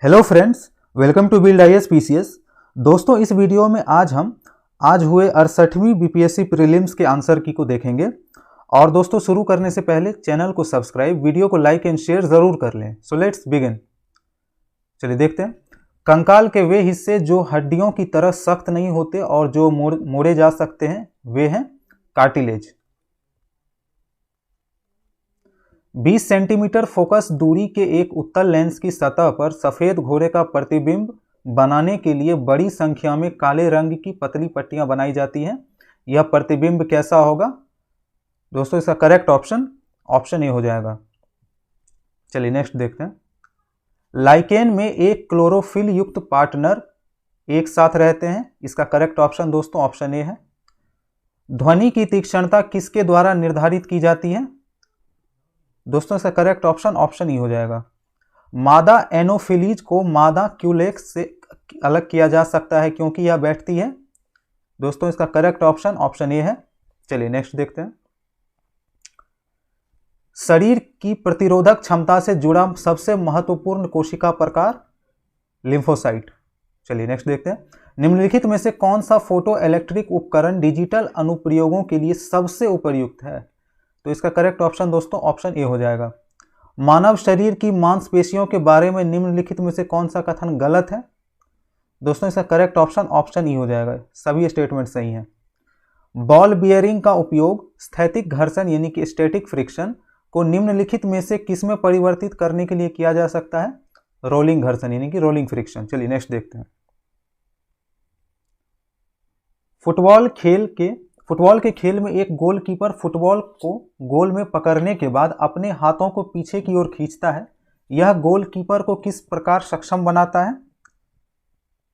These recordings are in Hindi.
Hello friends, welcome to build IAS PCS. दोस्तों, इस वीडियो में आज हुए 68वीं बीपीएससी प्रीलिम्स के आंसर की को देखेंगे। और दोस्तों, शुरू करने से पहले चैनल को सब्सक्राइब, वीडियो को लाइक एंड शेयर जरूर कर लें। So let's begin. चलिए देखते हैं। कंकाल के वे हिस्से जो हड्डियों की तरह सख्त नहीं होते और जो मोड़े जा सकते हैं वे हैं कार्टिलेज। 20 सेंटीमीटर फोकस दूरी के एक उत्तल लेंस की सतह पर सफेद घोरे का प्रतिबिंब बनाने के लिए बड़ी संख्या में काले रंग की पतली पट्टियां बनाई जाती हैं। यह प्रतिबिंब कैसा होगा? दोस्तों, इसका करेक्ट ऑप्शन ए हो जाएगा। चलिए नेक्स्ट देखते हैं। लाइकेन में एक क्लोरोफिल युक्त पार्टनर एक साथ रहते हैं। इसका करेक्ट ऑप्शन दोस्तों ऑप्शन ए है। ध्वनि की तीक्ष्णता किसके द्वारा निर्धारित की जाती है? दोस्तों, इसका करेक्ट ऑप्शन ई हो जाएगा। मादा एनोफिलीज को मादा क्यूलेक्स से अलग किया जा सकता है क्योंकि यह बैठती है। दोस्तों, इसका करेक्ट ऑप्शन ए है। चलिए नेक्स्ट देखते हैं। शरीर की प्रतिरोधक क्षमता से जुड़ा सबसे महत्वपूर्ण कोशिका प्रकार लिम्फोसाइट। चलिए नेक्स्ट देखते हैं। निम्नलिखित में से कौन सा फोटो इलेक्ट्रिक उपकरण डिजिटल अनुप्रयोगों के लिए सबसे उपयुक्त है? तो इसका करेक्ट ऑप्शन दोस्तों ऑप्शन ए हो जाएगा। मानव शरीर की मांसपेशियों के बारे में निम्नलिखित में से कौन सा कथन गलत है? दोस्तों, इसका करेक्ट ऑप्शन ई हो जाएगा। सभी स्टेटमेंट सही हैं। बॉल बियरिंग का उपयोग स्थैतिक घर्षण यानी कि स्टैटिक फ्रिक्शन को निम्नलिखित में से किसमें परिवर्तित करने के लिए किया जा सकता है? रोलिंग घर्षण यानी कि रोलिंग फ्रिक्शन। चलिए नेक्स्ट देखते हैं। फुटबॉल के खेल में एक गोलकीपर फुटबॉल को गोल में पकड़ने के बाद अपने हाथों को पीछे की ओर खींचता है। यह गोलकीपर को किस प्रकार सक्षम बनाता है?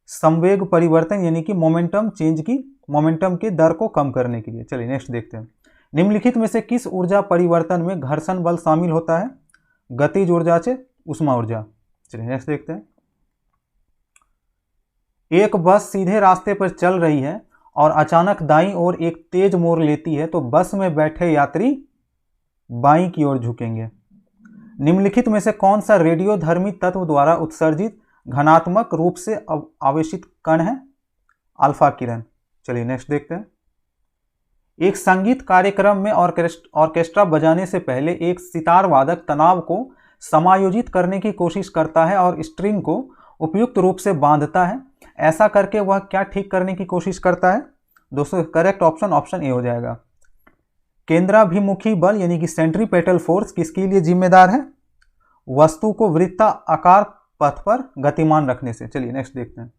संवेग परिवर्तन यानी कि मोमेंटम के दर को कम करने के लिए। चलिए नेक्स्ट देखते हैं। निम्नलिखित में से किस ऊर्जा परिवर्तन में घर्षण बल शामिल होता है? गतिज ऊर्जा से ऊष्मा ऊर्जा। चलिए नेक्स्ट देखते हैं। एक बस सीधे रास्ते पर चल रही है और अचानक दाईं ओर एक तेज मोड़ लेती है तो बस में बैठे यात्री बाईं की ओर झुकेंगे। निम्नलिखित में से कौन सा रेडियोधर्मी तत्व द्वारा उत्सर्जित घनात्मक रूप से आवेशित कण है? अल्फा किरण। चलिए नेक्स्ट देखते हैं। एक संगीत कार्यक्रम में ऑर्केस्ट्रा बजाने से पहले एक सितार वादक तनाव को समायोजित करने की कोशिश करता है और स्ट्रिंग को उपयुक्त रूप से बांधता है। ऐसा करके वह क्या ठीक करने की कोशिश करता है? दोस्तों, करेक्ट ऑप्शन ए हो जाएगा। केंद्राभिमुखी बल यानी कि सेंट्रीपेटल फोर्स किसके लिए जिम्मेदार है? वस्तु को वृत्ताकार पथ पर गतिमान रखने से। चलिए नेक्स्ट देखते हैं।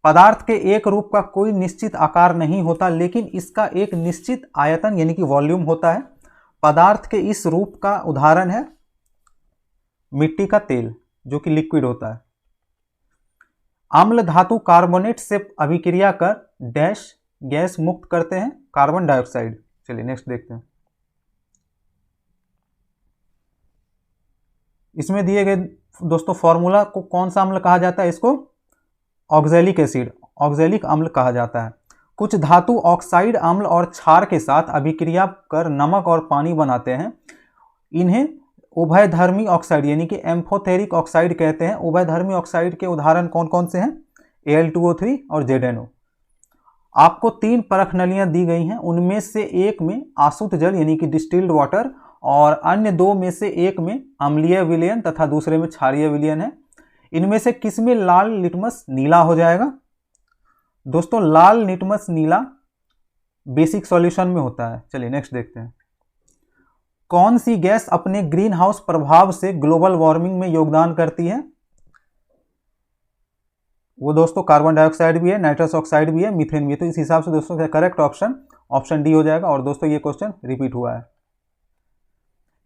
पदार्थ के एक रूप का कोई निश्चित आकार नहीं होता लेकिन इसका एक निश्चित आयतन यानी कि वॉल्यूम होता है। पदार्थ के इस रूप का उदाहरण है मिट्टी का तेल जो कि लिक्विड होता है। अम्ल धातु कार्बोनेट से अभिक्रिया कर डैश गैस मुक्त करते हैं? Carbon dioxide. चलिए नेक्स्ट देखते हैं। इसमें दिए गए दोस्तों फॉर्मूला को कौन सा अम्ल कहा जाता है? इसको ऑक्जेलिक अम्ल कहा जाता है। कुछ धातु ऑक्साइड अम्ल और क्षार के साथ अभिक्रिया कर नमक और पानी बनाते हैं। इन्हें उभयधर्मी ऑक्साइड यानी कि एम्फोथेरिक ऑक्साइड कहते हैं। उभयधर्मी ऑक्साइड के उदाहरण कौन कौन से हैं? Al2O3 और ZnO। आपको 3 परख नलियां दी गई हैं। उनमें से एक में आसुत जल यानी कि डिस्टिल्ड वाटर और अन्य 2 में से एक में अम्लीय विलयन तथा दूसरे में क्षारीय विलयन है। इनमें से किसमें लाल लिटमस नीला हो जाएगा? दोस्तों, लाल लिटमस नीला बेसिक सॉल्यूशन में होता है। चलिए नेक्स्ट देखते हैं। कौन सी गैस अपने ग्रीन हाउस प्रभाव से ग्लोबल वार्मिंग में योगदान करती है? वो दोस्तों कार्बन डाइऑक्साइड भी है, नाइट्रस ऑक्साइड भी है, मीथेन भी है। तो इस हिसाब से दोस्तों करेक्ट ऑप्शन डी हो जाएगा। और दोस्तों ये क्वेश्चन रिपीट हुआ है।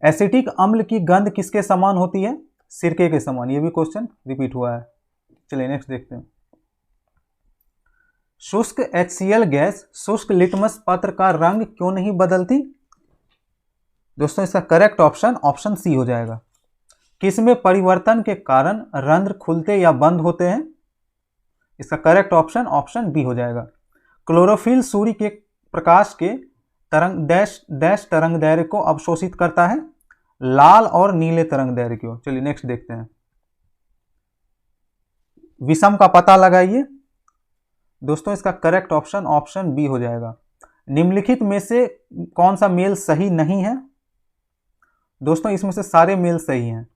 एसिटिक अम्ल की गंध किसके समान होती है? सिरके के समान। ये भी क्वेश्चन रिपीट हुआ है। चलिए नेक्स्ट देखते हैं। शुष्क HCl गैस शुष्क लिटमस पत्र का रंग क्यों नहीं बदलती? दोस्तों, इसका करेक्ट ऑप्शन सी हो जाएगा। किसमें परिवर्तन के कारण रंध्र खुलते या बंद होते हैं? इसका करेक्ट ऑप्शन बी हो जाएगा। क्लोरोफिल सूर्य के प्रकाश के डैश तरंग दैर्घ्य को अवशोषित करता है? लाल और नीले तरंग दैर्घ्य को। चलिए नेक्स्ट देखते हैं। विषम का पता लगाइए। दोस्तों इसका करेक्ट ऑप्शन ऑप्शन बी हो जाएगा। निम्नलिखित में से कौन सा मेल सही नहीं है? दोस्तों इसमें से सारे मेल सही हैं,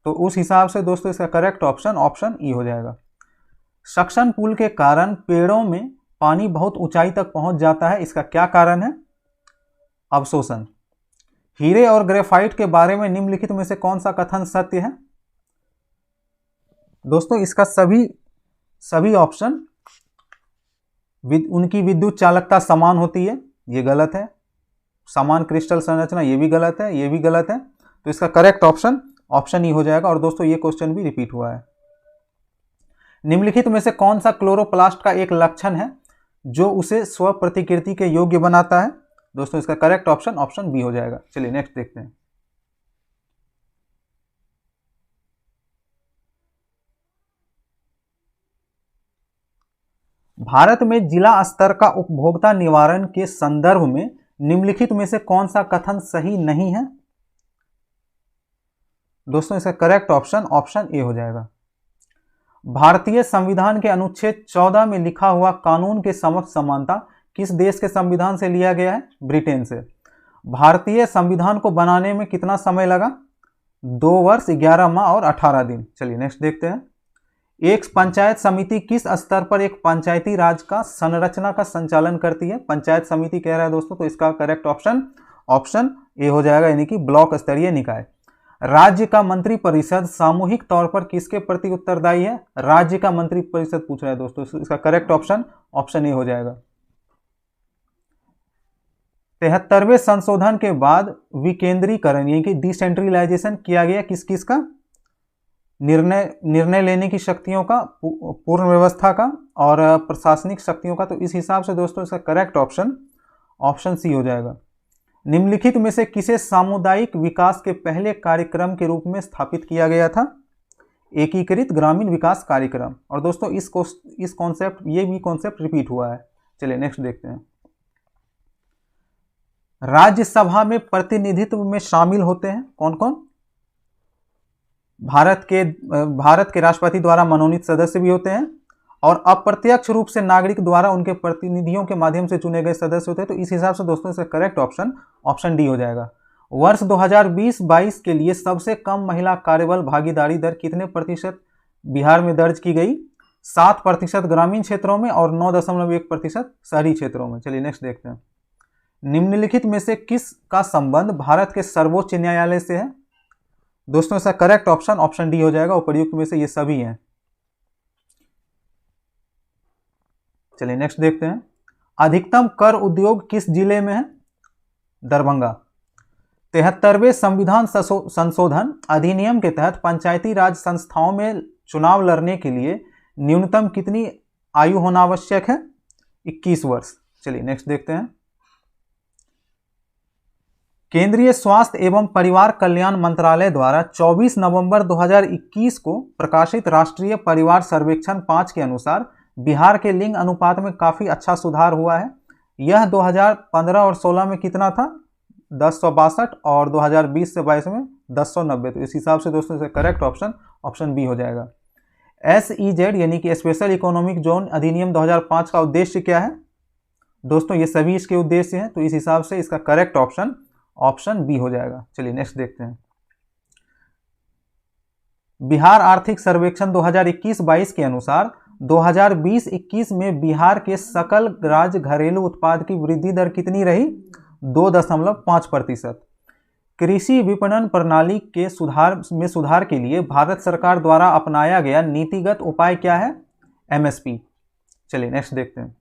तो उस हिसाब से दोस्तों इसका करेक्ट ऑप्शन ऑप्शन ई हो जाएगा। सक्शन पुल के कारण पेड़ों में पानी बहुत ऊंचाई तक पहुंच जाता है, इसका क्या कारण है? अवशोषण। हीरे और ग्रेफाइट के बारे में निम्नलिखित में से कौन सा कथन सत्य है? दोस्तों इसका सभी ऑप्शन उनकी विद्युत चालकता समान होती है, ये गलत है। समान क्रिस्टल संरचना, ये भी गलत है, ये भी गलत है। तो इसका करेक्ट ऑप्शन ऑप्शन ई हो जाएगा। और दोस्तों ये क्वेश्चन भी रिपीट हुआ है। निम्नलिखित में से कौन सा क्लोरोप्लास्ट का एक लक्षण है जो उसे स्व प्रतिकृति के योग्य बनाता है? दोस्तों इसका करेक्ट ऑप्शन ऑप्शन बी हो जाएगा। चलिए नेक्स्ट देखते हैं। भारत में जिला स्तर का उपभोक्ता निवारण के संदर्भ में निम्नलिखित में से कौन सा कथन सही नहीं है? दोस्तों इसका करेक्ट ऑप्शन ऑप्शन ए हो जाएगा। भारतीय संविधान के अनुच्छेद 14 में लिखा हुआ कानून के समक्ष समानता किस देश के संविधान से लिया गया है? ब्रिटेन से। भारतीय संविधान को बनाने में कितना समय लगा? 2 वर्ष 11 माह और 18 दिन। चलिए नेक्स्ट देखते हैं। एक पंचायत समिति किस स्तर पर एक पंचायती राज का संरचना का संचालन करती है? पंचायत समिति कह रहा है दोस्तों, तो इसका करेक्ट ऑप्शन ऑप्शन ए हो जाएगा, यानी कि ब्लॉक स्तरीय निकाय। राज्य का मंत्रिपरिषद सामूहिक तौर पर किसके प्रति उत्तरदायी है? राज्य का मंत्रिपरिषद पूछ रहा है दोस्तों, इसका करेक्ट ऑप्शन ऑप्शन ए हो जाएगा। 73वें संशोधन के बाद विकेंद्रीकरण यानी कि डिसेंट्रलाइजेशन किया गया किस किस का? निर्णय लेने की शक्तियों का, पूर्ण व्यवस्था का और प्रशासनिक शक्तियों का। तो इस हिसाब से दोस्तों इसका करेक्ट ऑप्शन ऑप्शन सी हो जाएगा। निम्नलिखित में से किसे सामुदायिक विकास के पहले कार्यक्रम के रूप में स्थापित किया गया था? एकीकृत ग्रामीण विकास कार्यक्रम। और दोस्तों इस कॉन्सेप्ट ये भी कॉन्सेप्ट रिपीट हुआ है। चलिए नेक्स्ट देखते हैं। राज्यसभा में प्रतिनिधित्व में शामिल होते हैं कौन कौन? भारत के राष्ट्रपति द्वारा मनोनीत सदस्य भी होते हैं और अप्रत्यक्ष रूप से नागरिक द्वारा उनके प्रतिनिधियों के माध्यम से चुने गए सदस्य होते हैं। तो इस हिसाब से दोस्तों इसका करेक्ट ऑप्शन ऑप्शन डी हो जाएगा। वर्ष 2020-22 के लिए सबसे कम महिला कार्यबल भागीदारी दर कितने प्रतिशत बिहार में दर्ज की गई? 7% ग्रामीण क्षेत्रों में और 9.1% शहरी क्षेत्रों में। चलिए नेक्स्ट देखते हैं। निम्नलिखित में से किस का संबंध भारत के सर्वोच्च न्यायालय से है? दोस्तों इसका करेक्ट ऑप्शन ऑप्शन डी हो जाएगा। उपर्युक्त में से ये सभी हैं। चलिए नेक्स्ट देखते हैं। अधिकतम कर उद्योग किस जिले में है? दरभंगा। 73वें संविधान संशोधन अधिनियम के तहत पंचायती राज संस्थाओं में चुनाव लड़ने के लिए न्यूनतम कितनी आयु होना आवश्यक है? 21 वर्ष। चलिए नेक्स्ट देखते हैं। केंद्रीय स्वास्थ्य एवं परिवार कल्याण मंत्रालय द्वारा 24 नवंबर 2021 को प्रकाशित राष्ट्रीय परिवार सर्वेक्षण 5 के अनुसार बिहार के लिंग अनुपात में काफ़ी अच्छा सुधार हुआ है। यह 2015 और 16 में कितना था? 1062 और 2020 से 22 में 1090। तो इस हिसाब से दोस्तों इसका करेक्ट ऑप्शन ऑप्शन बी हो जाएगा। SEZ यानी कि स्पेशल इकोनॉमिक जोन अधिनियम 2005 का उद्देश्य क्या है? दोस्तों ये सभी इसके उद्देश्य हैं, तो इस हिसाब से इसका करेक्ट ऑप्शन ऑप्शन बी हो जाएगा। चलिए नेक्स्ट देखते हैं। बिहार आर्थिक सर्वेक्षण 2021-22 के अनुसार 2020-21 में बिहार के सकल राज्य घरेलू उत्पाद की वृद्धि दर कितनी रही? 2.5%। कृषि विपणन प्रणाली के सुधार के लिए भारत सरकार द्वारा अपनाया गया नीतिगत उपाय क्या है? MSP। चलिए नेक्स्ट देखते हैं।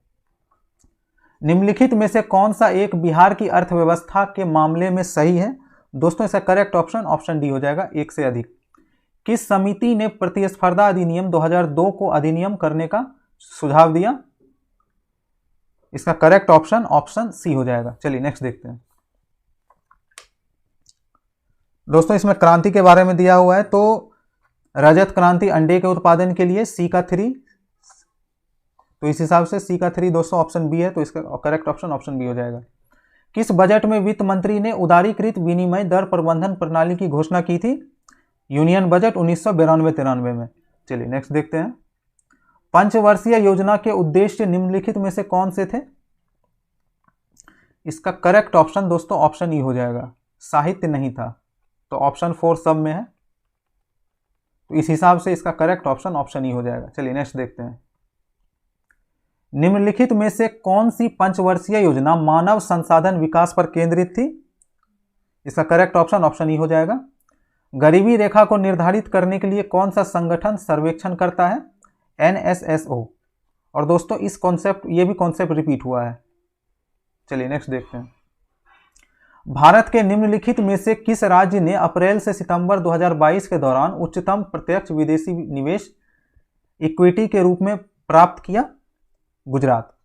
निम्नलिखित में से कौन सा एक बिहार की अर्थव्यवस्था के मामले में सही है? दोस्तों इसका करेक्ट ऑप्शन ऑप्शन डी हो जाएगा, एक से अधिक। किस समिति ने प्रतिस्पर्धा अधिनियम 2002 को अधिनियम करने का सुझाव दिया? इसका करेक्ट ऑप्शन ऑप्शन सी हो जाएगा। चलिए नेक्स्ट देखते हैं। दोस्तों इसमें क्रांति के बारे में दिया हुआ है, तो रजत क्रांति अंडे के उत्पादन के लिए सी का 3, तो इस हिसाब से सी का 3 दोस्तों ऑप्शन बी है, तो इसका करेक्ट ऑप्शन ऑप्शन बी हो जाएगा। किस बजट में वित्त मंत्री ने उदारीकृत विनिमय दर प्रबंधन प्रणाली की घोषणा की थी? यूनियन बजट 1992-93 में। चलिए नेक्स्ट देखते हैं। पंचवर्षीय योजना के उद्देश्य निम्नलिखित में से कौन से थे? इसका करेक्ट ऑप्शन दोस्तों ऑप्शन ई हो जाएगा, साहित्य नहीं था, तो ऑप्शन 4 सब में है, तो इस हिसाब से इसका करेक्ट ऑप्शन ऑप्शन ई हो जाएगा। चलिए नेक्स्ट देखते हैं। निम्नलिखित में से कौन सी पंचवर्षीय योजना मानव संसाधन विकास पर केंद्रित थी? इसका करेक्ट ऑप्शन ऑप्शन ई हो जाएगा। गरीबी रेखा को निर्धारित करने के लिए कौन सा संगठन सर्वेक्षण करता है? NSSO। और दोस्तों ये भी कॉन्सेप्ट रिपीट हुआ है। चलिए नेक्स्ट देखते हैं। भारत के निम्नलिखित में से किस राज्य ने अप्रैल से सितंबर 2022 के दौरान उच्चतम प्रत्यक्ष विदेशी निवेश इक्विटी के रूप में प्राप्त किया? गुजरात।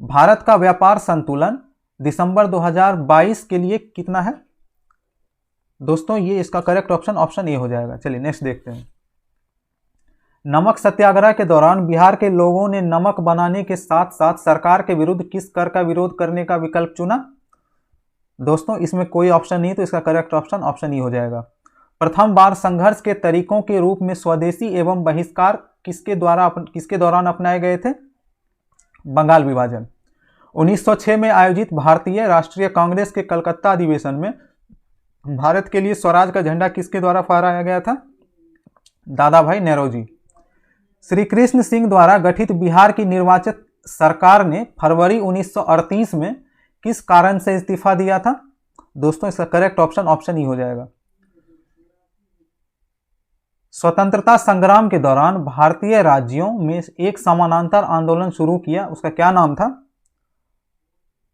भारत का व्यापार संतुलन दिसंबर 2022 के लिए कितना है? दोस्तों ये इसका करेक्ट ऑप्शन ऑप्शन ए हो जाएगा। चलिए नेक्स्ट देखते हैं। नमक सत्याग्रह के दौरान बिहार के लोगों ने नमक बनाने के साथ साथ सरकार के विरुद्ध किस कर का विरोध करने का विकल्प चुना? दोस्तों इसमें कोई ऑप्शन नहीं, तो इसका करेक्ट ऑप्शन ऑप्शन ई हो जाएगा। प्रथम बार संघर्ष के तरीकों के रूप में स्वदेशी एवं बहिष्कार किसके दौरान अपनाए गए थे? बंगाल विभाजन। 1906 में आयोजित भारतीय राष्ट्रीय कांग्रेस के कलकत्ता अधिवेशन में भारत के लिए स्वराज का झंडा किसके द्वारा फहराया गया था? दादा भाई नौरोजी। श्री कृष्ण सिंह द्वारा गठित बिहार की निर्वाचित सरकार ने फरवरी 1938 में किस कारण से इस्तीफा दिया था? दोस्तों इसका करेक्ट ऑप्शन ऑप्शन ई हो जाएगा। स्वतंत्रता संग्राम के दौरान भारतीय राज्यों में एक समानांतर आंदोलन शुरू किया, उसका क्या नाम था?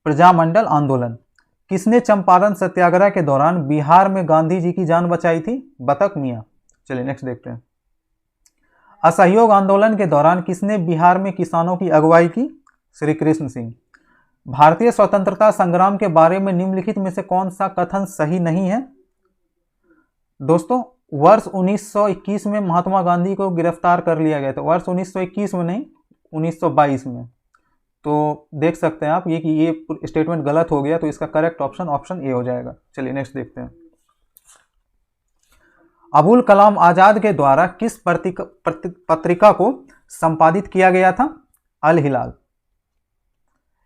प्रजामंडल आंदोलन। किसने चंपारण सत्याग्रह के दौरान बिहार में गांधी जी की जान बचाई थी? बतक मियां। चलिए नेक्स्ट देखते हैं। असहयोग आंदोलन के दौरान किसने बिहार में किसानों की अगुवाई की? श्री कृष्ण सिंह। भारतीय स्वतंत्रता संग्राम के बारे में निम्नलिखित में से कौन सा कथन सही नहीं है? दोस्तों वर्ष 1921 में महात्मा गांधी को गिरफ्तार कर लिया गया था। वर्ष 1921 में नहीं, 1922 में। तो देख सकते हैं आप ये स्टेटमेंट गलत हो गया, तो इसका करेक्ट ऑप्शन ऑप्शन ए हो जाएगा। चलिए नेक्स्ट देखते हैं। अबुल कलाम आजाद के द्वारा किस पत्रिका को संपादित किया गया था? अल हिलाल।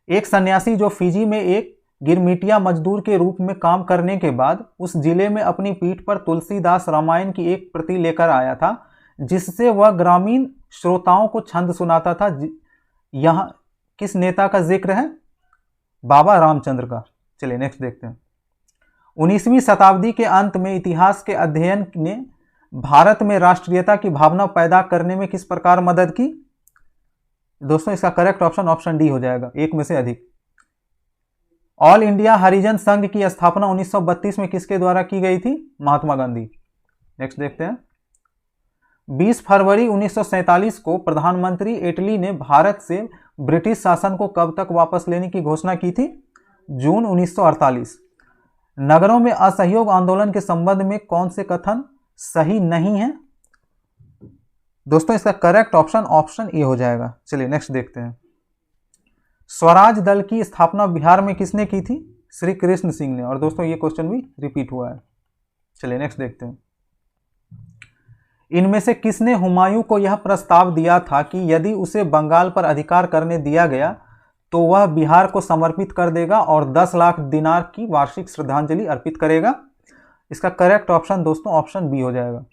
एक सन्यासी जो फिजी में एक गिरमिटिया मजदूर के रूप में काम करने के बाद उस जिले में अपनी पीठ पर तुलसीदास रामायण की एक प्रति लेकर आया था, जिससे वह ग्रामीण श्रोताओं को छंद सुनाता था। यहां किस नेता का जिक्र है? बाबा रामचंद्र का। चलिए नेक्स्ट देखते हैं। 19वीं शताब्दी के अंत में इतिहास के अध्ययन ने भारत में राष्ट्रीयता की भावना पैदा करने में किस प्रकार मदद की? दोस्तों इसका करेक्ट ऑप्शन ऑप्शन डी हो जाएगा, एक में से अधिक। ऑल इंडिया हरिजन संघ की स्थापना 1932 में किसके द्वारा की गई थी? महात्मा गांधी। नेक्स्ट देखते हैं। 20 फरवरी 1947 को प्रधानमंत्री एटली ने भारत से ब्रिटिश शासन को कब तक वापस लेने की घोषणा की थी? जून 1948। नगरों में असहयोग आंदोलन के संबंध में कौन से कथन सही नहीं है? दोस्तों इसका करेक्ट ऑप्शन ऑप्शन ए हो जाएगा। चलिए नेक्स्ट देखते हैं। स्वराज दल की स्थापना बिहार में किसने की थी? श्री कृष्ण सिंह ने। और दोस्तों ये क्वेश्चन भी रिपीट हुआ है। चलिए नेक्स्ट देखते हैं। इनमें से किसने हुमायूं को यह प्रस्ताव दिया था कि यदि उसे बंगाल पर अधिकार करने दिया गया तो वह बिहार को समर्पित कर देगा और 10 लाख दिनार की वार्षिक श्रद्धांजलि अर्पित करेगा? इसका करेक्ट ऑप्शन दोस्तों ऑप्शन बी हो जाएगा।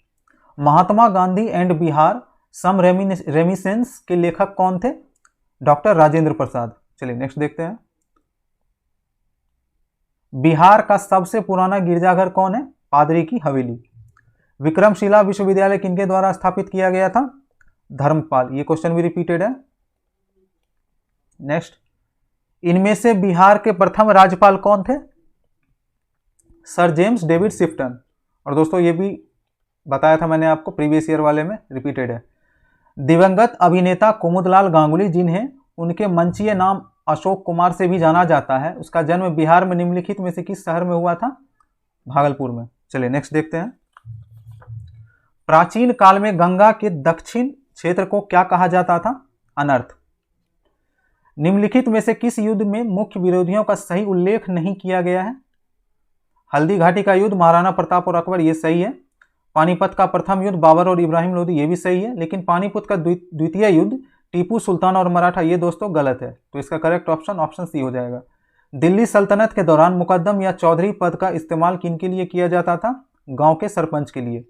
महात्मा गांधी एंड बिहार सम रेमिसेंस के लेखक कौन थे? डॉक्टर राजेंद्र प्रसाद। चलिए नेक्स्ट देखते हैं। बिहार का सबसे पुराना गिरजाघर कौन है? पादरी की हवेली। विक्रमशिला विश्वविद्यालय किनके द्वारा स्थापित किया गया था? धर्मपाल। ये क्वेश्चन भी रिपीटेड है। नेक्स्ट, इनमें से बिहार के प्रथम राज्यपाल कौन थे? Sir James David Sifton. और दोस्तों ये भी बताया था मैंने आपको प्रीवियस ईयर वाले में, रिपीटेड है। दिवंगत अभिनेता कुमुदलाल गांगुली, जिन्हें उनके मंचीय नाम अशोक कुमार से भी जाना जाता है, उसका जन्म बिहार में निम्नलिखित में से किस शहर में हुआ था? भागलपुर में। चलिए नेक्स्ट देखते हैं। प्राचीन काल में गंगा के दक्षिण क्षेत्र को क्या कहा जाता था? अनर्थ। निम्नलिखित में से किस युद्ध में मुख्य विरोधियों का सही उल्लेख नहीं किया गया है? हल्दी घाटी का युद्ध, महाराणा प्रताप और अकबर, ये सही है। पानीपत का प्रथम युद्ध बाबर और इब्राहिम लोदी, ये भी सही है, लेकिन पानीपत का द्वितीय युद्ध टीपू सुल्तान और मराठा, ये दोस्तों गलत है। तो इसका करेक्ट ऑप्शन ऑप्शन सी हो जाएगा। दिल्ली सल्तनत के दौरान मुकद्दम या चौधरी पद का इस्तेमाल किनके लिए किया जाता था? गांव के सरपंच के लिए।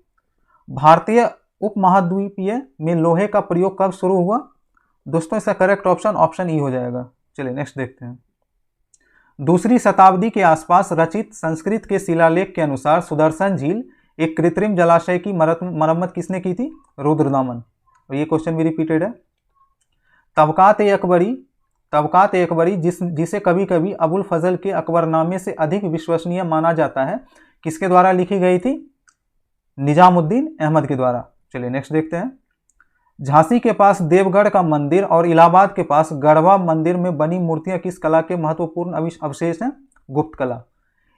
भारतीय उपमहाद्वीपीय में लोहे का प्रयोग कब शुरू हुआ? दोस्तों इसका करेक्ट ऑप्शन ऑप्शन ई हो जाएगा। चलिए नेक्स्ट देखते हैं। दूसरी शताब्दी के आसपास रचित संस्कृत के शिलालेख के अनुसार सुदर्शन झील एक कृत्रिम जलाशय की मरम्मत किसने की थी? रुद्रदामन। और ये क्वेश्चन भी रिपीटेड है। तबकात ए अकबरी जिसे कभी कभी अबुल फजल के अकबरनामे से अधिक विश्वसनीय माना जाता है, किसके द्वारा लिखी गई थी? निजामुद्दीन अहमद के द्वारा। चलिए नेक्स्ट देखते हैं। झांसी के पास देवगढ़ का मंदिर और इलाहाबाद के पास गढ़वा मंदिर में बनी मूर्तियां किस कला के महत्वपूर्ण अवशेष हैं? गुप्त कला।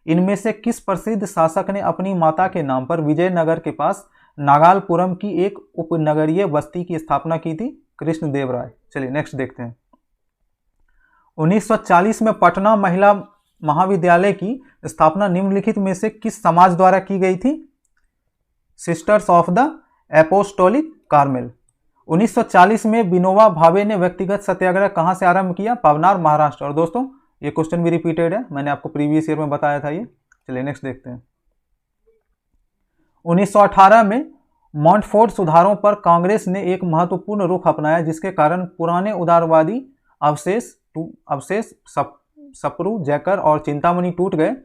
इनमें से किस प्रसिद्ध शासक ने अपनी माता के नाम पर विजयनगर के पास नागालपुरम की एक उपनगरीय बस्ती की स्थापना की थी? कृष्णदेव राय। चलिए नेक्स्ट देखते हैं। 1940 में पटना महिला महाविद्यालय की स्थापना निम्नलिखित में से किस समाज द्वारा की गई थी? Sisters of the apostolic Carmel. 1940 में विनोबा भावे ने व्यक्तिगत सत्याग्रह कहां से आरंभ किया? पवनार, महाराष्ट्र। और दोस्तों ये क्वेश्चन भी रिपीटेड है, मैंने आपको प्रीवियस ईयर में बताया था ये। चलिए नेक्स्ट देखते हैं। 1918 में मॉन्टफोर्ट सुधारों पर कांग्रेस ने एक महत्वपूर्ण रुख अपनाया, जिसके कारण पुराने उदारवादी अवशेष सप्रू, जैकर और चिंतामणि टूट गए,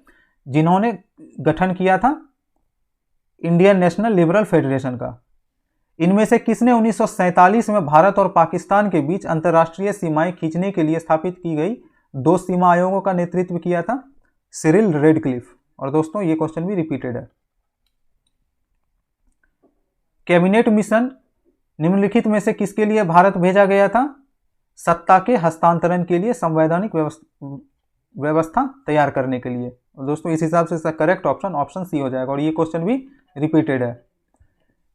जिन्होंने गठन किया था इंडियन नेशनल लिबरल फेडरेशन का। इनमें से किसने 1947 में भारत और पाकिस्तान के बीच अंतर्राष्ट्रीय सीमाएं खींचने के लिए स्थापित की गई 2 सीमा आयोगों का नेतृत्व किया था? Cyril Radcliffe. और दोस्तों ये क्वेश्चन भी रिपीटेड है। कैबिनेट मिशन निम्नलिखित में से किसके लिए भारत भेजा गया था? सत्ता के हस्तांतरण के लिए, संवैधानिक व्यवस्था तैयार करने के लिए। और दोस्तों इस हिसाब से इसका करेक्ट ऑप्शन ऑप्शन सी हो जाएगा। और ये क्वेश्चन भी रिपीटेड है।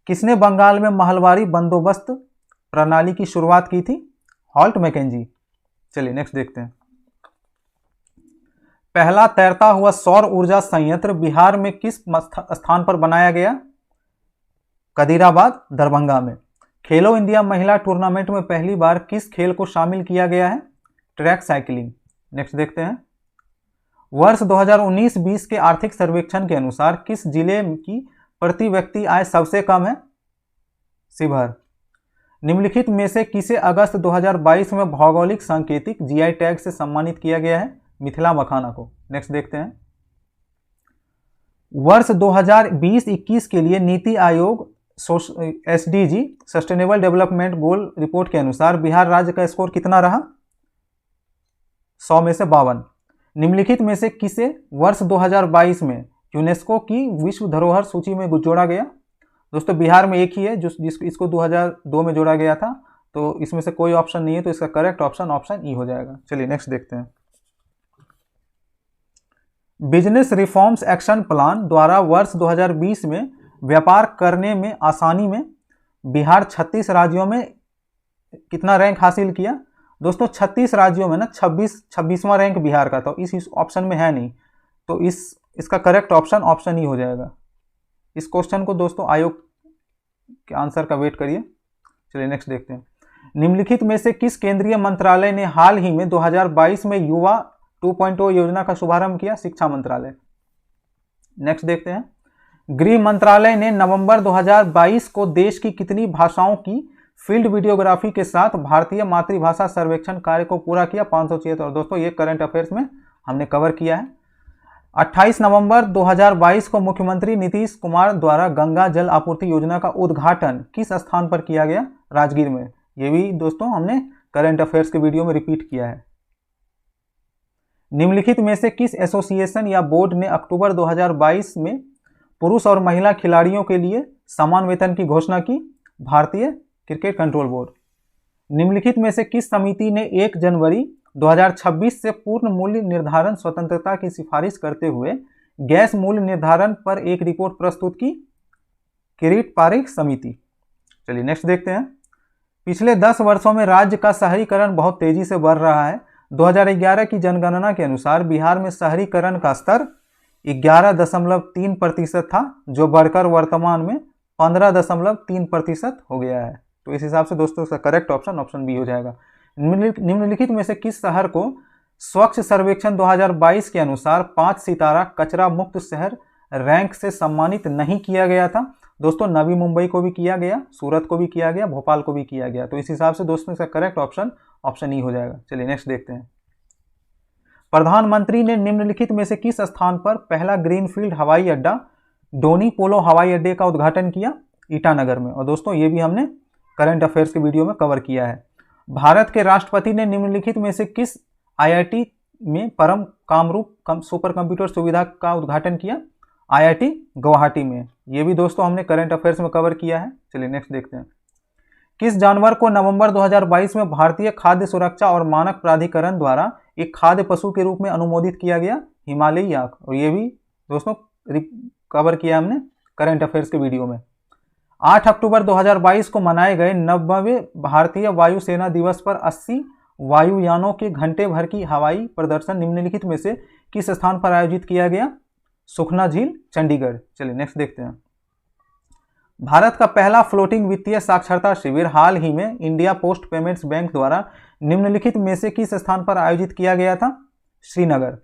किसने बंगाल में महलवारी बंदोबस्त प्रणाली की शुरुआत की थी? Holt Mackenzie. चलिए नेक्स्ट देखते हैं। पहला तैरता हुआ सौर ऊर्जा संयंत्र बिहार में किस स्थान पर बनाया गया? कदीराबाद, दरभंगा में। खेलो इंडिया महिला टूर्नामेंट में पहली बार किस खेल को शामिल किया गया है? Track cycling. नेक्स्ट देखते हैं। वर्ष 2019-20 के आर्थिक सर्वेक्षण के अनुसार किस जिले की प्रति व्यक्ति आय सबसे कम है? शिवहर। निम्नलिखित में से किसे अगस्त 2022 में भौगोलिक सांकेतिक जीआई टैग से सम्मानित किया गया है? मिथिला मखाना को। नेक्स्ट देखते हैं। वर्ष 2020-21 के लिए NITI Aayog SDG sustainable development goal report के अनुसार बिहार राज्य का स्कोर कितना रहा? 100 में से 52। निम्नलिखित में से किसे वर्ष 2022 में यूनेस्को की विश्व धरोहर सूची में जोड़ा गया? दोस्तों बिहार में एक ही है इसको 2002 में जोड़ा गया था, तो इसमें से कोई ऑप्शन नहीं है, तो इसका करेक्ट ऑप्शन ऑप्शन ई हो जाएगा। चलिए नेक्स्ट देखते हैं। बिजनेस रिफॉर्म्स एक्शन प्लान द्वारा वर्ष 2020 में व्यापार करने में आसानी में बिहार 36 राज्यों में कितना रैंक हासिल किया? दोस्तों 36 राज्यों में ना 26वां रैंक बिहार का था, इस ऑप्शन में है नहीं, तो इसका करेक्ट ऑप्शन ऑप्शन ही हो जाएगा। इस क्वेश्चन को दोस्तों आयोग के आंसर का वेट करिए। चलिए नेक्स्ट देखते हैं। निम्नलिखित में से किस केंद्रीय मंत्रालय ने हाल ही में 2022 में युवा 2.0 योजना का शुभारंभ किया? शिक्षा मंत्रालय। नेक्स्ट देखते हैं। गृह मंत्रालय ने नवंबर 2022 को देश की कितनी भाषाओं की फील्ड वीडियोग्राफी के साथ भारतीय मातृभाषा सर्वेक्षण कार्य को पूरा किया? 576। और दोस्तों ये करंट अफेयर्स में हमने कवर किया है। 28 नवंबर 2022 को मुख्यमंत्री नीतीश कुमार द्वारा गंगा जल आपूर्ति योजना का उद्घाटन किस स्थान पर किया गया? राजगीर में। ये भी दोस्तों हमने करंट अफेयर्स के वीडियो में रिपीट किया है। निम्नलिखित में से किस एसोसिएशन या बोर्ड ने अक्टूबर 2022 में पुरुष और महिला खिलाड़ियों के लिए समान वेतन की घोषणा की? भारतीय क्रिकेट कंट्रोल बोर्ड। निम्नलिखित में से किस समिति ने 1 जनवरी 2026 से पूर्ण मूल्य निर्धारण स्वतंत्रता की सिफारिश करते हुए गैस मूल्य निर्धारण पर एक रिपोर्ट प्रस्तुत की? किरीट पारिख समिति। चलिए नेक्स्ट देखते हैं। पिछले 10 वर्षों में राज्य का शहरीकरण बहुत तेजी से बढ़ रहा है। 2011 की जनगणना के अनुसार बिहार में शहरीकरण का स्तर 11.3% था, जो बढ़कर वर्तमान में 15.3% हो गया है। तो इस हिसाब से दोस्तों इसका करेक्ट ऑप्शन ऑप्शन बी हो जाएगा। निम्नलिखित में से किस शहर को स्वच्छ सर्वेक्षण 2022 के अनुसार 5 सितारा कचरा मुक्त शहर रैंक से सम्मानित नहीं किया गया था? दोस्तों नवी मुंबई को भी किया गया, सूरत को भी किया गया, भोपाल को भी किया गया। तो इस हिसाब से दोस्तों इसका करेक्ट ऑप्शन ऑप्शन ई हो जाएगा। चलिए नेक्स्ट देखते हैं। प्रधानमंत्री ने निम्नलिखित में से किस स्थान पर पहला ग्रीनफील्ड हवाई अड्डा डोनी पोलो हवाई अड्डे का उद्घाटन किया? ईटानगर में। और दोस्तों ये भी हमने करंट अफेयर्स के वीडियो में कवर किया है। भारत के राष्ट्रपति ने निम्नलिखित में से किस आईआईटी में परम कामरूप सुपर कंप्यूटर सुविधा का उद्घाटन किया? आईआईटी गुवाहाटी में। ये भी दोस्तों हमने करंट अफेयर्स में कवर किया है। चलिए नेक्स्ट देखते हैं। किस जानवर को नवंबर 2022 में भारतीय खाद्य सुरक्षा और मानक प्राधिकरण द्वारा एक खाद्य पशु के रूप में अनुमोदित किया गया? हिमालयी याक। और ये भी दोस्तों कवर किया हमने करंट अफेयर्स के वीडियो में। 8 अक्टूबर 2022 को मनाए गए 90वें भारतीय वायुसेना दिवस पर 80 वायुयानों के घंटे भर की हवाई प्रदर्शन निम्नलिखित में से किस स्थान पर आयोजित किया गया? सुखना झील, चंडीगढ़। चलिए नेक्स्ट देखते हैं। भारत का पहला फ्लोटिंग वित्तीय साक्षरता शिविर हाल ही में इंडिया पोस्ट पेमेंट्स बैंक द्वारा निम्नलिखित में से किस स्थान पर आयोजित किया गया था? श्रीनगर।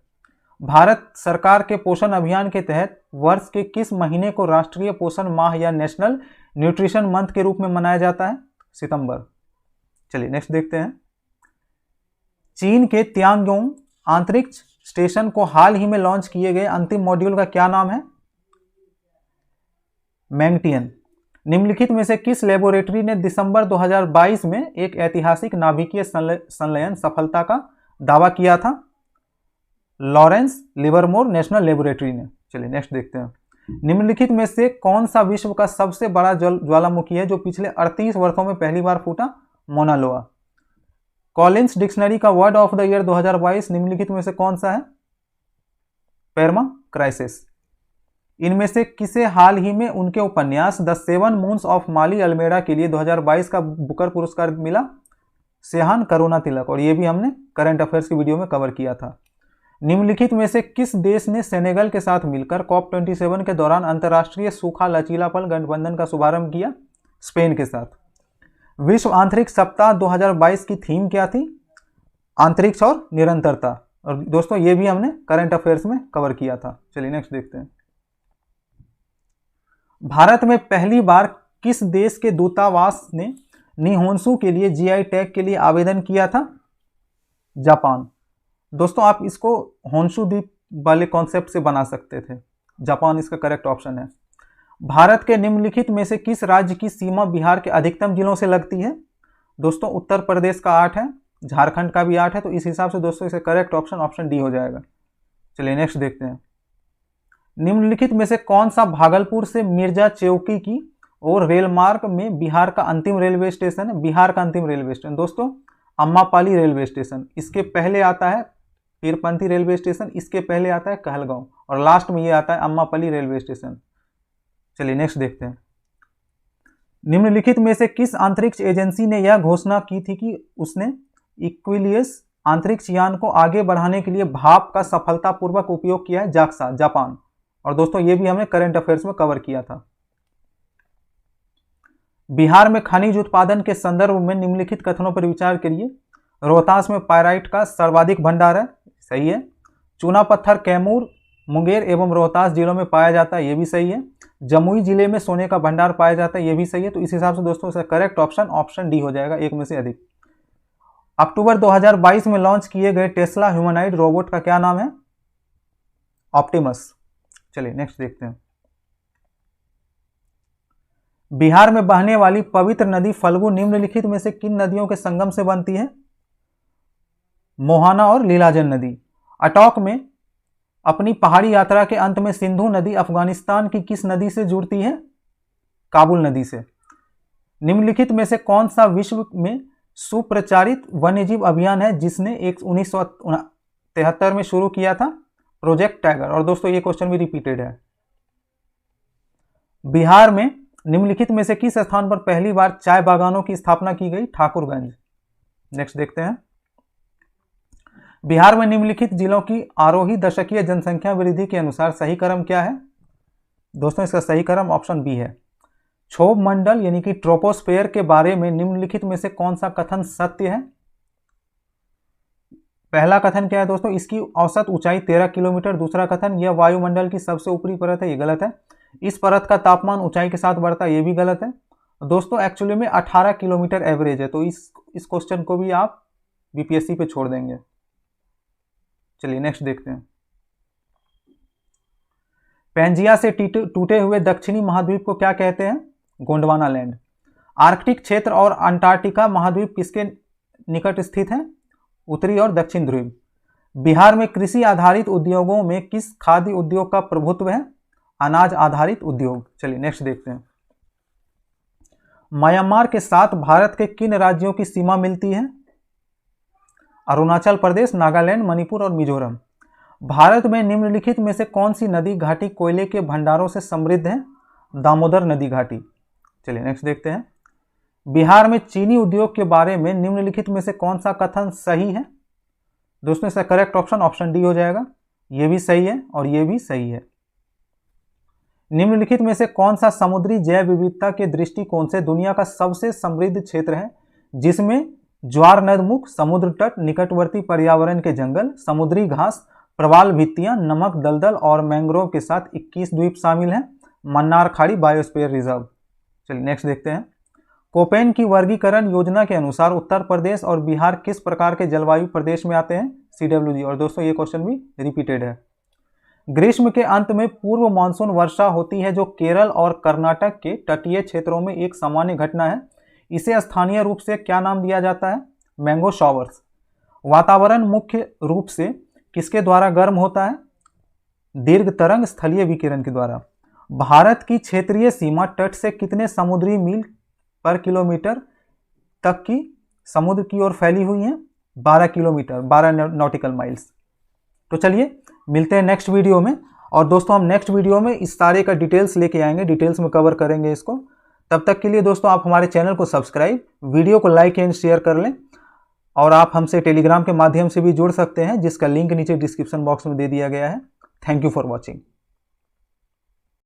भारत सरकार के पोषण अभियान के तहत वर्ष के किस महीने को राष्ट्रीय पोषण माह या नेशनल न्यूट्रिशन मंथ के रूप में मनाया जाता है? सितंबर। चलिए नेक्स्ट देखते हैं। चीन के तियांगोंग अंतरिक्ष स्टेशन को हाल ही में लॉन्च किए गए अंतिम मॉड्यूल का क्या नाम है? मैंगटियन। निम्नलिखित में से किस लेबोरेटरी ने दिसंबर 2022 में एक ऐतिहासिक नाभिकीय संलयन सफलता का दावा किया था? लॉरेंस लिवरमोर नेशनल लेबोरेटरी ने। चलिए नेक्स्ट देखते हैं। निम्नलिखित में से कौन सा विश्व का सबसे बड़ा ज्वालामुखी है जो पिछले 38 वर्षों में पहली बार फूटा? Mona Loa. कॉलिंस डिक्शनरी का वर्ड ऑफ द ईयर 2022 निम्नलिखित में से कौन सा है? Permacrisis. इनमें से किसे हाल ही में उनके उपन्यास the 7 moons of Maali Almeida के लिए 2022 का बुकर पुरस्कार मिला? सेहान करुणा तिलक। और ये भी हमने करंट अफेयर्स की वीडियो में कवर किया था। निम्नलिखित में से किस देश ने सेनेगल के साथ मिलकर COP27 के दौरान अंतर्राष्ट्रीय सूखा लचीलापन गठबंधन का शुभारंभ किया? स्पेन के साथ। विश्व अंतरिक्ष सप्ताह 2022 की थीम क्या थी? अंतरिक्ष और निरंतरता। और दोस्तों ये भी हमने करंट अफेयर्स में कवर किया था। चलिए नेक्स्ट देखते हैं। भारत में पहली बार किस देश के दूतावास ने निहोंसू के लिए जीआई टैग के लिए आवेदन किया था? जापान। दोस्तों आप इसको होंशु द्वीप वाले कॉन्सेप्ट से बना सकते थे। जापान इसका करेक्ट ऑप्शन है। भारत के निम्नलिखित में से किस राज्य की सीमा बिहार के अधिकतम जिलों से लगती है? दोस्तों उत्तर प्रदेश का 8 है, झारखंड का भी 8 है। तो इस हिसाब से दोस्तों इसे करेक्ट ऑप्शन ऑप्शन डी हो जाएगा। चलिए नेक्स्ट देखते हैं। निम्नलिखित में से कौन सा भागलपुर से मिर्जा चौकी की और रेल मार्ग में बिहार का अंतिम रेलवे स्टेशन है? बिहार का अंतिम रेलवे स्टेशन दोस्तों अम्मापाली रेलवे स्टेशन। इसके पहले आता है पीरपंथी रेलवे स्टेशन, इसके पहले आता है कहलगांव और लास्ट में ये आता है अम्मापल्ली रेलवे स्टेशन। चलिए नेक्स्ट देखते हैं। निम्नलिखित में से किस अंतरिक्ष एजेंसी ने यह घोषणा की थी कि उसने इक्विलियस अंतरिक्ष यान को आगे बढ़ाने के लिए भाप का सफलतापूर्वक उपयोग किया है? JAXA, Japan. और दोस्तों ये भी हमने करंट अफेयर्स में कवर किया था। बिहार में खनिज उत्पादन के संदर्भ में निम्नलिखित कथनों पर विचार करिए। रोहतास में पायराइट का सर्वाधिक भंडार है, सही है। चूना पत्थर कैमूर, मुंगेर एवं रोहतास जिलों में पाया जाता है, ये भी सही है। जमुई जिले में सोने का भंडार पाया जाता है, ये भी सही है। तो इस हिसाब से दोस्तों इसका करेक्ट ऑप्शन ऑप्शन डी हो जाएगा, एक में से अधिक। अक्टूबर 2022 में लॉन्च किए गए टेस्ला ह्यूमनॉइड रोबोट का क्या नाम है? ऑप्टिमस। चलिए नेक्स्ट देखते हैं। बिहार में बहने वाली पवित्र नदी फल्गु निम्नलिखित में से किन नदियों के संगम से बनती है? मोहाना और लीलाजन नदी। अटॉक में अपनी पहाड़ी यात्रा के अंत में सिंधु नदी अफगानिस्तान की किस नदी से जुड़ती है? काबुल नदी से। निम्नलिखित में से कौन सा विश्व में सुप्रचारित वन्यजीव अभियान है जिसने 1973 में शुरू किया था? Project tiger. और दोस्तों ये क्वेश्चन भी रिपीटेड है। बिहार में निम्नलिखित में से किस स्थान पर पहली बार चाय बागानों की स्थापना की गई? ठाकुरगंज। नेक्स्ट देखते हैं। बिहार में निम्नलिखित जिलों की आरोही दशकीय जनसंख्या वृद्धि के अनुसार सही क्रम क्या है? दोस्तों इसका सही क्रम ऑप्शन बी है। क्षोभ मंडल यानी कि ट्रोपोस्फेयर के बारे में निम्नलिखित में से कौन सा कथन सत्य है? पहला कथन क्या है दोस्तों, इसकी औसत ऊंचाई 13 किलोमीटर। दूसरा कथन, यह वायुमंडल की सबसे ऊपरी परत है, ये गलत है। इस परत का तापमान ऊंचाई के साथ बढ़ता है, ये भी गलत है। दोस्तों एक्चुअली में 18 किलोमीटर एवरेज है, तो इस क्वेश्चन को भी आप बीपीएससी पे छोड़ देंगे। चलिए नेक्स्ट देखते हैं। पैंजिया से टूटे हुए दक्षिणी महाद्वीप को क्या कहते हैं? गोंडवाना लैंड। आर्कटिक क्षेत्र और अंटार्कटिका महाद्वीप किसके निकट स्थित हैं? उत्तरी और दक्षिण ध्रुव। बिहार में कृषि आधारित उद्योगों में किस खाद्य उद्योग का प्रभुत्व है? अनाज आधारित उद्योग। चलिए नेक्स्ट देखते हैं। म्यांमार के साथ भारत के किन राज्यों की सीमा मिलती है? अरुणाचल प्रदेश, नागालैंड, मणिपुर और मिजोरम। भारत में निम्नलिखित में से कौन सी नदी घाटी कोयले के भंडारों से समृद्ध है? दामोदर नदी घाटी। चलिए नेक्स्ट देखते हैं। बिहार में चीनी उद्योग के बारे में निम्नलिखित में से कौन सा कथन सही है? दोस्तों इसका करेक्ट ऑप्शन डी हो जाएगा। ये भी सही है और ये भी सही है। निम्नलिखित में से कौन सा समुद्री जैव विविधता के दृष्टिकोण से दुनिया का सबसे समृद्ध क्षेत्र है, जिसमें ज्वार नदमुख, समुद्र तट, निकटवर्ती पर्यावरण के जंगल, समुद्री घास, प्रवाल भित्तियां, नमक दलदल और मैंग्रोव के साथ 21 द्वीप शामिल हैं? मन्नार खाड़ी बायोस्फीयर रिजर्व। चलिए नेक्स्ट देखते हैं। कोपेन की वर्गीकरण योजना के अनुसार उत्तर प्रदेश और बिहार किस प्रकार के जलवायु प्रदेश में आते हैं? CWG। और दोस्तों ये क्वेश्चन भी रिपीटेड है। ग्रीष्म के अंत में पूर्व मानसून वर्षा होती है, जो केरल और कर्नाटक के तटीय क्षेत्रों में एक सामान्य घटना है। इसे स्थानीय रूप से क्या नाम दिया जाता है? Mango showers. वातावरण मुख्य रूप से किसके द्वारा गर्म होता है? दीर्घ तरंग स्थलीय विकिरण के द्वारा। भारत की क्षेत्रीय सीमा तट से कितने समुद्री मील पर किलोमीटर तक की समुद्र की ओर फैली हुई है? 12 किलोमीटर, 12 नॉटिकल माइल्स। तो चलिए मिलते हैं नेक्स्ट वीडियो में। और दोस्तों हम नेक्स्ट वीडियो में इस सारे का डिटेल्स लेके आएंगे, डिटेल्स में कवर करेंगे इसको। तब तक के लिए दोस्तों आप हमारे चैनल को सब्सक्राइब, वीडियो को लाइक एंड शेयर कर लें। और आप हमसे टेलीग्राम के माध्यम से भी जुड़ सकते हैं, जिसका लिंक नीचे डिस्क्रिप्शन बॉक्स में दे दिया गया है। Thank you for watching.